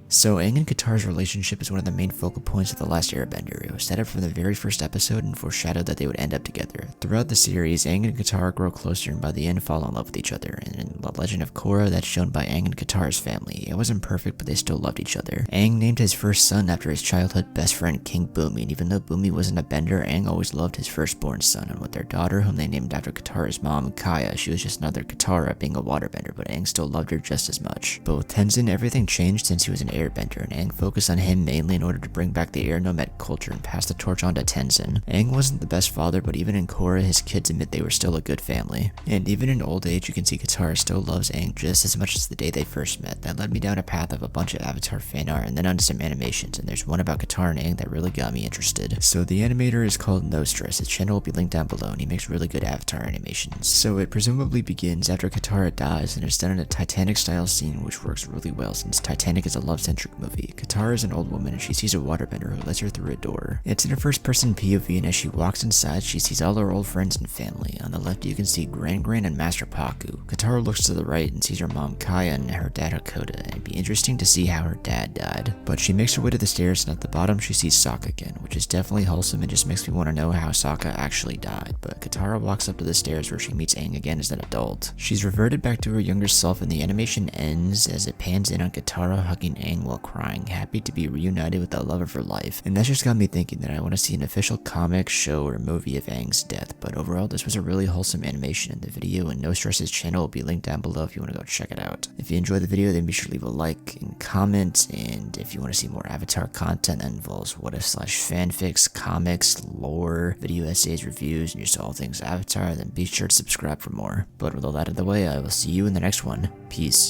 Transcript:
So Aang and Katara's relationship is one of the main focal points of The Last Airbender. It was set up from the very first episode and foreshadowed that they would end up together. Throughout the series, Aang and Katara grow closer and by the end fall in love with each other. And in The Legend of Korra, that's shown by Aang and Katara's family. It wasn't perfect, but they still loved each other. Aang named his first son after his childhood best friend King Bumi, and even though Bumi wasn't a bender, Aang always loved his firstborn son. And with their daughter, whom they named after Katara's mom, Kaya, she was just another Katara being a waterbender, but Aang still loved her just as much. But with Tenzin, everything changed since he was an airbender, and Aang focused on him mainly in order to bring back the air nomad culture and pass the torch on to Tenzin. Aang wasn't the best father, but even in Korra, his kids admit they were still a good family. And even in old age, you can see Katara still loves Aang just as much as the day they first met. That led me down a path of a bunch of Avatar fan art and then onto some animations, and there's one about Katara and Aang that really got me interested. So the animator is called No Stress. His channel will be linked down below, and he makes really good Avatar animations. So it presumably begins after Katara dies, and it's done in a Titanic style scene, which works really well since Titanic is a love-centric movie. Katara is an old woman and she sees a waterbender who lets her through a door. It's in a first-person POV, and as she walks inside, she sees all her old friends and family. On the left, you can see Gran and Master Paku. Katara looks to the right and sees her mom Kaya and her dad Hakoda, and it'd be interesting to see how her dad died. But she makes her way to the stairs, and at the bottom she sees Sokka again, which is definitely wholesome and just makes me want to know how Sokka actually died. But Katara walks up to the stairs where she meets Aang again as an adult. She's reverted back to her younger self, and the animation ends as it pans in on Katara hugging Aang while crying, happy to be reunited with the love of her life. And that just got me thinking that I want to see an official comic, show, or movie of Aang's death. But overall, this was a really wholesome animation, and the video and No Stress's channel will be linked down below if you want to go check it out. If you enjoyed the video, then be sure to leave a like and comment, and if you want to see more Avatar content that involves what if / fanfics, comics, lore, video essays, reviews, and just all things Avatar, then be sure to subscribe for more. But with all that out of the way, I will see you in the next one. Peace.